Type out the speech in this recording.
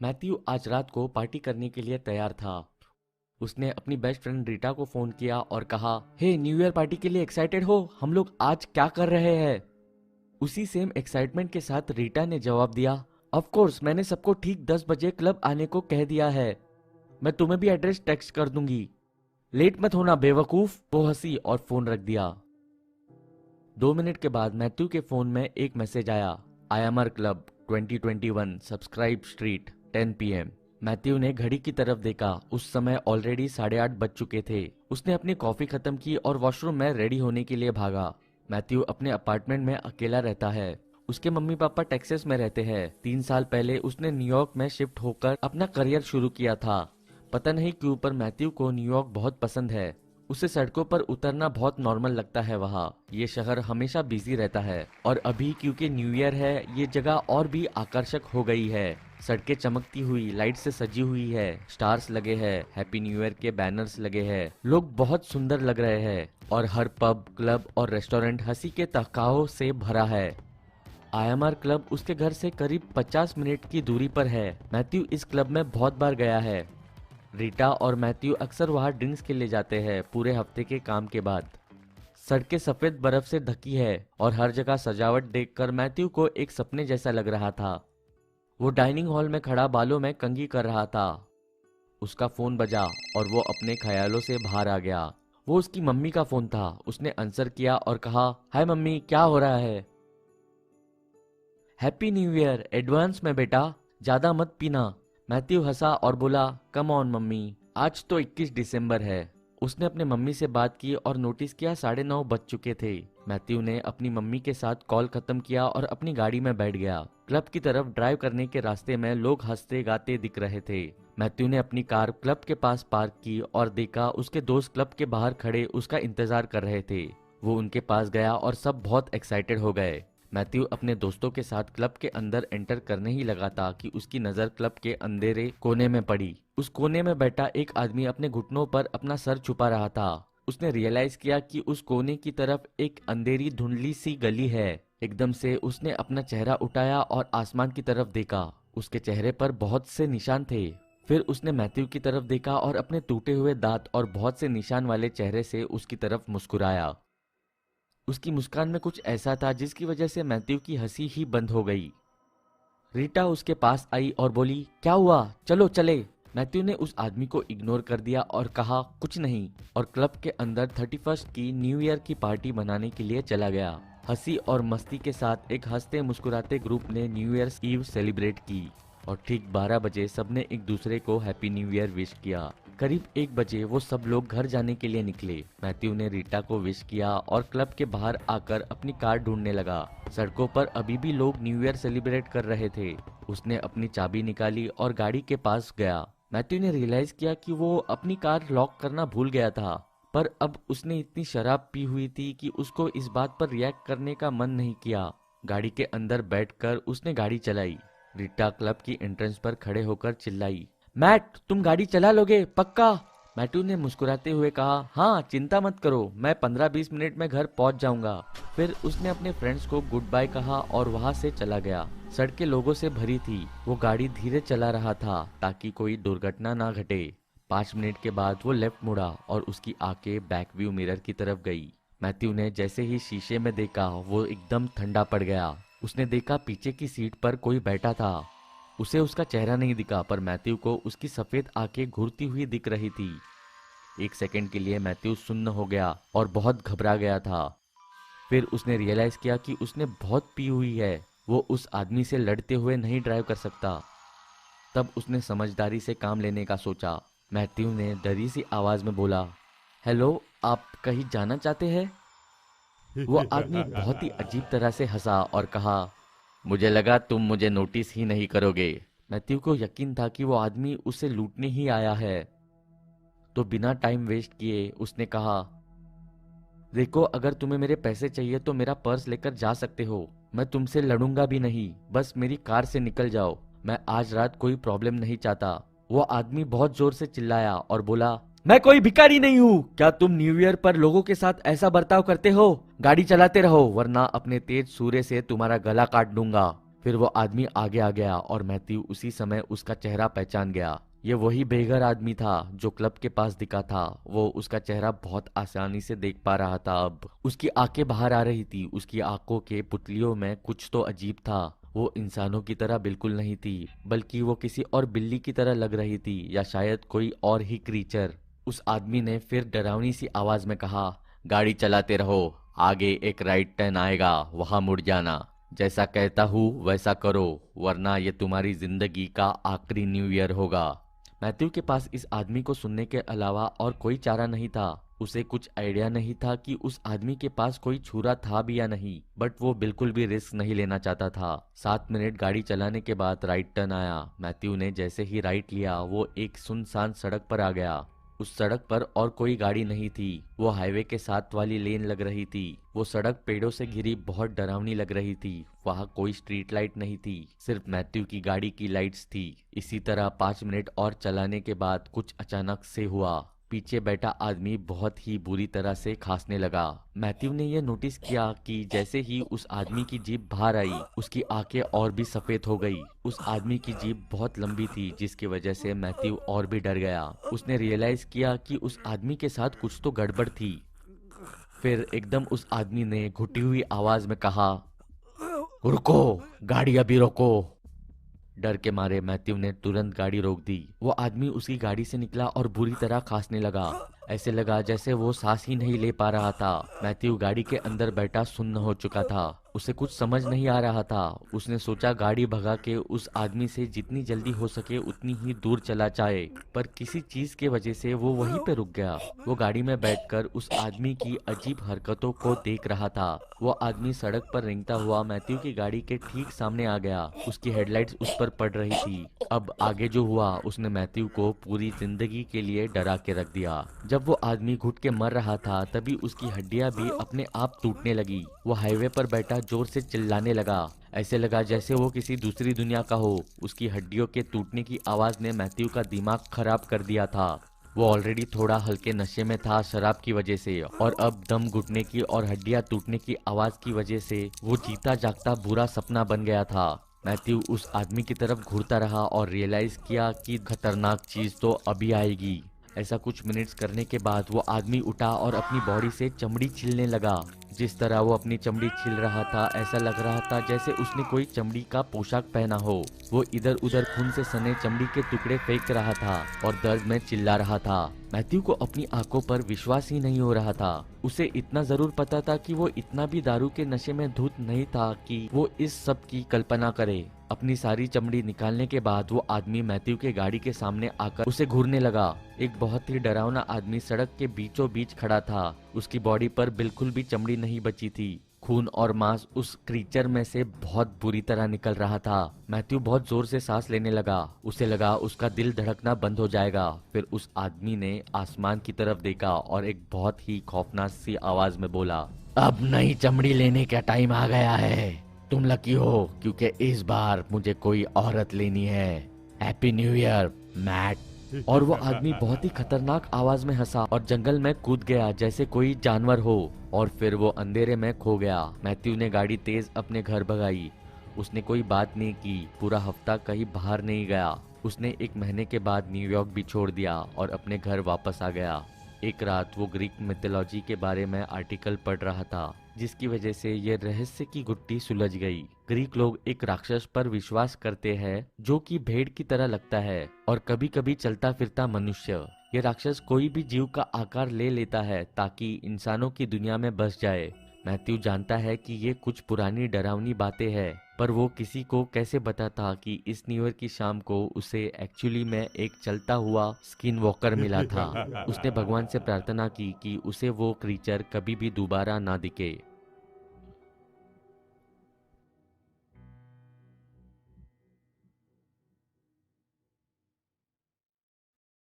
Matthew आज रात को पार्टी करने के लिए तैयार था। उसने अपनी बेस्ट फ्रेंड रीटा को फोन किया और कहा, हे न्यू ईयर पार्टी के लिए एक्साइटेड हो? हम लोग आज क्या कर रहे हैं? उसी सेम एक्साइटमेंट के साथ रीटा ने जवाब दिया, ऑफ कोर्स मैंने सबको ठीक 10 बजे क्लब आने को कह दिया है। मैं तुम्हें भी एड्रेस टेक्स्ट कर दूंगी। लेट मत होना बेवकूफ। वो हंसी और फोन रख दिया। 2 मिनट के बाद मैथ्यू के फोन में एक मैसेज आया, आयामर club 2021 subscribe street 10 PM। Matthew ने घड़ी की तरफ देखा। उस समय ऑलरेडी 8:30 बज चुके थे। उसने अपनी कॉफी खत्म की और वॉशरूम में रेडी होने के लिए भागा। मैथ्यू अपने अपार्टमेंट में अकेला रहता है। उसके मम्मी पापा टेक्सास में रहते हैं। 3 साल पहले उसने न्यूयॉर्क में शिफ्ट होकर अपना करियर शुरू किया था। पता नहीं क्यों पर मैथ्यू को न्यूयॉर्क बहुत पसंद है। उसे सड़कों पर उतरना बहुत नॉर्मल लगता है। वहाँ ये शहर हमेशा बिजी रहता है और अभी क्योंकि न्यू ईयर है ये जगह और भी आकर्षक हो गई है। सड़कें चमकती हुई लाइट से सजी हुई है, स्टार्स लगे हैं, हैप्पी न्यू ईयर के बैनर्स लगे हैं, लोग बहुत सुंदर लग रहे हैं और हर पब, क्लब और रेस्टोरेंट हंसी के तहखाओं से भरा है। आयामार क्लब उसके घर से करीब 50 मिनट की दूरी पर है। मैथ्यू इस क्लब में बहुत बार गया है। रीटा और मैथ्यू अक्सर वहां ड्रिंक्स के लिए जाते हैं पूरे हफ्ते के काम के बाद। सड़कें सफेद बर्फ से ढकी है और हर जगह सजावट देखकर मैथ्यू को एक सपने जैसा लग रहा था। वो डाइनिंग हॉल में खड़ा बालों में कंघी कर रहा था। उसका फोन बजा और वो अपने ख्यालों से बाहर आ गया। वो उसकी मम्मी का फोन था। उसने आंसर किया और कहा, हाय मम्मी, क्या हो रहा है? हैप्पी न्यू ईयर एडवांस में बेटा, ज्यादा मत पीना। मैथ्यू हंसा और बोला, कम ऑन मम्मी, आज तो 21 दिसंबर है। उसने अपने मम्मी से बात की और नोटिस किया 9:30 बज चुके थे। मैथ्यू ने अपनी मम्मी के साथ कॉल खत्म किया और अपनी गाड़ी में बैठ गया। क्लब की तरफ ड्राइव करने के रास्ते में लोग हंसते गाते दिख रहे थे। मैथ्यू ने अपनी कार क्लब के पास पार्क की और देखा उसके दोस्त क्लब के बाहर खड़े उसका इंतजार कर रहे थे। वो उनके पास गया और सब बहुत एक्साइटेड हो गए। मैथ्यू अपने दोस्तों के साथ क्लब के अंदर एंटर करने ही लगा था कि उसकी नजर क्लब के अंधेरे कोने में पड़ी। उस कोने में बैठा एक आदमी अपने घुटनों पर अपना सर छुपा रहा था। उसने रियलाइज किया कि उस कोने की तरफ एक अंधेरी धुंधली सी गली है। एकदम से उसने अपना चेहरा उठाया और आसमान की तरफ देखा। उसके चेहरे पर बहुत से निशान थे। फिर उसने मैथ्यू की तरफ देखा और अपने टूटे हुए दांत और बहुत से निशान वाले चेहरे से उसकी तरफ मुस्कुराया। उसकी मुस्कान में कुछ ऐसा था जिसकी वजह से मैथ्यू की हंसी ही बंद हो गई। रीटा उसके पास आई और बोली, क्या हुआ, चलो चले। मैथ्यू ने उस आदमी को इग्नोर कर दिया और कहा, कुछ नहीं, और क्लब के अंदर 31st की न्यू ईयर की पार्टी मनाने के लिए चला गया। हंसी और मस्ती के साथ एक हंसते मुस्कुराते ग्रुप ने न्यू ईयर ईव सेलिब्रेट की और ठीक 12 बजे सबने एक दूसरे को हैप्पी न्यू ईयर विश किया। करीब 1 बजे वो सब लोग घर जाने के लिए निकले। मैथ्यू ने रीटा को विश किया और क्लब के बाहर आकर अपनी कार ढूंढने लगा। सड़कों पर अभी भी लोग न्यू ईयर सेलिब्रेट कर रहे थे। उसने अपनी चाबी निकाली और गाड़ी के पास गया। मैथ्यू ने रियलाइज किया कि वो अपनी कार लॉक करना भूल गया था, पर अब उसने इतनी शराब पी हुई थी कि उसको इस बात पर रिएक्ट करने का मन नहीं किया। गाड़ी के अंदर बैठकर उसने गाड़ी चलाई। रीटा क्लब की एंट्रेंस पर खड़े होकर चिल्लाई, मैट, तुम गाड़ी चला लोगे पक्का? मैथ्यू ने मुस्कुराते हुए कहा, हाँ चिंता मत करो, मैं 15-20 मिनट में घर पहुंच जाऊंगा। फिर उसने अपने फ्रेंड्स को गुड बाय कहा और वहां से चला गया। सड़कें लोगों से भरी थी। वो गाड़ी धीरे चला रहा था ताकि कोई दुर्घटना ना घटे। 5 मिनट के बाद वो लेफ्ट मुड़ा और उसकी आंखें बैक व्यू मिरर की तरफ गई। मैथ्यू ने जैसे ही शीशे में देखा वो एकदम ठंडा पड़ गया। उसने देखा पीछे की सीट पर कोई बैठा था। उसे उसका चेहरा नहीं दिखा पर मैथ्यू को उसकी सफेद आंखें घूरती हुई दिख रही थी। 1 सेकंड के लिए मैथ्यू सुन्न हो गया और बहुत घबरा गया था। फिर उसने रियलाइज किया कि उसने बहुत पी हुई है। वो उस आदमी से लड़ते हुए नहीं ड्राइव कर सकता। तब उसने समझदारी से काम लेने का सोचा। मैथ्यू ने डरी सी आवाज में बोला, हेलो, आप कहीं जाना चाहते हैं? वो आदमी बहुत ही अजीब तरह से हंसा और कहा, मुझे लगा तुम मुझे नोटिस ही नहीं करोगे। मैथ्यू को यकीन था कि वो आदमी उसे लूटने ही आया है, तो बिना टाइम वेस्ट किए उसने कहा, देखो, अगर तुम्हें मेरे पैसे चाहिए तो मेरा पर्स लेकर जा सकते हो। मैं तुमसे लड़ूंगा भी नहीं, बस मेरी कार से निकल जाओ। मैं आज रात कोई प्रॉब्लम नहीं चाहता। वो आदमी बहुत जोर से चिल्लाया और बोला, मैं कोई भिखारी नहीं हूँ। क्या तुम न्यू ईयर पर लोगों के साथ ऐसा बर्ताव करते हो? गाड़ी चलाते रहो वरना अपने तेज सूर्य से तुम्हारा गला काट दूंगा। फिर वो आदमी आगे आ गया और मैथ्यू उसी समय उसका चेहरा पहचान गया। ये वही बेघर आदमी था जो क्लब के पास दिखा था। वो उसका चेहरा बहुत आसानी से देख पा रहा था। अब उसकी आंखें बाहर आ रही थी। उसकी आंखों के पुतलियों में कुछ तो अजीब था। वो इंसानों की तरह बिल्कुल नहीं थी, बल्कि वो किसी और बिल्ली की तरह लग रही थी, या शायद कोई और ही क्रीचर। उस आदमी ने फिर डरावनी सी आवाज में कहा, गाड़ी चलाते रहो, आगे एक राइट टर्न आएगा, वहां मुड़ जाना। जैसा कहता हूँ वैसा करो, वरना ये तुम्हारी जिंदगी का आखिरी न्यू ईयर होगा। मैथ्यू के पास इस आदमी को सुनने के अलावा और कोई चारा नहीं था। उसे कुछ आइडिया नहीं था कि उस आदमी के पास कोई छुरा था भी या नहीं, बट वो बिल्कुल भी रिस्क नहीं लेना चाहता था। 7 मिनट गाड़ी चलाने के बाद राइट टर्न आया। मैथ्यू ने जैसे ही राइट लिया, वो एक सुनसान सड़क पर आ गया। उस सड़क पर और कोई गाड़ी नहीं थी। वो हाईवे के साथ वाली लेन लग रही थी। वो सड़क पेड़ों से घिरी बहुत डरावनी लग रही थी। वहां कोई स्ट्रीट लाइट नहीं थी, सिर्फ मैथ्यू की गाड़ी की लाइट्स थी। इसी तरह 5 मिनट और चलाने के बाद कुछ अचानक से हुआ। पीछे बैठा आदमी बहुत ही बुरी तरह से खांसने लगा। मैथ्यू ने यह नोटिस किया कि जैसे ही उस आदमी की जीभ बाहर आई, उसकी आंखें और भी सफेद हो गई। उस आदमी की जीभ बहुत लंबी थी, जिसकी वजह से मैथ्यू और भी डर गया। उसने रियलाइज किया कि उस आदमी के साथ कुछ तो गड़बड़ थी। फिर एकदम उस आदमी ने घुटी हुई आवाज में कहा, रुको, गाड़ी अभी रोको। डर के मारे मैथ्यू ने तुरंत गाड़ी रोक दी। वो आदमी उसकी गाड़ी से निकला और बुरी तरह खांसने लगा। ऐसे लगा जैसे वो सांस ही नहीं ले पा रहा था। मैथ्यू गाड़ी के अंदर बैठा सुन्न हो चुका था। उसे कुछ समझ नहीं आ रहा था। उसने सोचा गाड़ी भगा के उस आदमी से जितनी जल्दी हो सके उतनी ही दूर चला जाए, पर किसी चीज के वजह से वो वहीं पे रुक गया। वो गाड़ी में बैठकर उस आदमी की अजीब हरकतों को देख रहा था। वो आदमी सड़क पर रेंगता हुआ मैथ्यू की गाड़ी के ठीक सामने आ गया। उसकी हेडलाइट्स उस पर पड़ रही थी। अब आगे जो हुआ उसने मैथ्यू को पूरी जिंदगी के लिए डरा के रख दिया। जब वो आदमी घुट के मर रहा था, तभी उसकी हड्डियां भी अपने आप टूटने लगी। वो हाईवे पर बैठा जोर से चिल्लाने लगा। ऐसे लगा जैसे वो किसी दूसरी दुनिया का हो। उसकी हड्डियों के टूटने की आवाज ने मैथ्यू का दिमाग खराब कर दिया था। वो ऑलरेडी थोड़ा हल्के नशे में था शराब की वजह से, और अब दम घुटने की और हड्डियां टूटने की आवाज की वजह से वो जीता जागता बुरा सपना बन गया था। मैथ्यू उस आदमी की तरफ घूरता रहा और रियलाइज किया कि खतरनाक चीज तो अभी आएगी। ऐसा कुछ मिनट्स करने के बाद वो आदमी उठा और अपनी बॉडी से चमड़ी छीलने लगा। जिस तरह वो अपनी चमड़ी छील रहा था, ऐसा लग रहा था जैसे उसने कोई चमड़ी का पोशाक पहना हो। वो इधर उधर खून से सने चमड़ी के टुकड़े फेंक रहा था और दर्द में चिल्ला रहा था। मैथ्यू को अपनी आंखों पर विश्वास ही नहीं हो रहा था। उसे इतना जरूर पता था कि वो इतना भी दारू के नशे में धुत नहीं था कि वो इस सब की कल्पना करे। अपनी सारी चमड़ी निकालने के बाद वो आदमी मैथ्यू के गाड़ी के सामने आकर उसे घूरने लगा। एक बहुत ही डरावना आदमी सड़क के बीचों बीच खड़ा था। उसकी बॉडी पर बिल्कुल भी चमड़ी नहीं बची थी। खून और मांस उस क्रीचर में से बहुत बुरी तरह निकल रहा था। मैथ्यू बहुत जोर से सांस लेने लगा। उसे लगा उसका दिल धड़कना बंद हो जाएगा। फिर उस आदमी ने आसमान की तरफ देखा और एक बहुत ही खौफनाक सी आवाज में बोला, अब नई चमड़ी लेने का टाइम आ गया है। तुम लकी हो, क्योंकि इस बार मुझे कोई औरत लेनी है। Happy new year, Matt. और वो आदमी बहुत ही खतरनाक आवाज में हंसा और जंगल में कूद गया जैसे कोई जानवर हो, और फिर वो अंधेरे में खो गया। मैथ्यू ने गाड़ी तेज अपने घर भगाई। उसने कोई बात नहीं की। पूरा हफ्ता कहीं बाहर नहीं गया। उसने 1 महीने के बाद न्यूयॉर्क भी छोड़ दिया और अपने घर वापस आ गया। एक रात वो ग्रीक मिथोलॉजी के बारे में आर्टिकल पढ़ रहा था, जिसकी वजह से ये रहस्य की गुत्थी सुलझ गई। ग्रीक लोग एक राक्षस पर विश्वास करते हैं जो कि भेड़ की तरह लगता है और कभी कभी चलता फिरता मनुष्य। ये राक्षस कोई भी जीव का आकार ले लेता है ताकि इंसानों की दुनिया में बस जाए। मैथ्यू जानता है कि ये कुछ पुरानी डरावनी बातें हैं, पर वो किसी को कैसे बताता कि इस न्यू ईयर की शाम को उसे एक्चुअली में एक चलता हुआ स्किन वॉकर मिला था। उसने भगवान से प्रार्थना की कि उसे वो क्रीचर कभी भी दोबारा ना दिखे।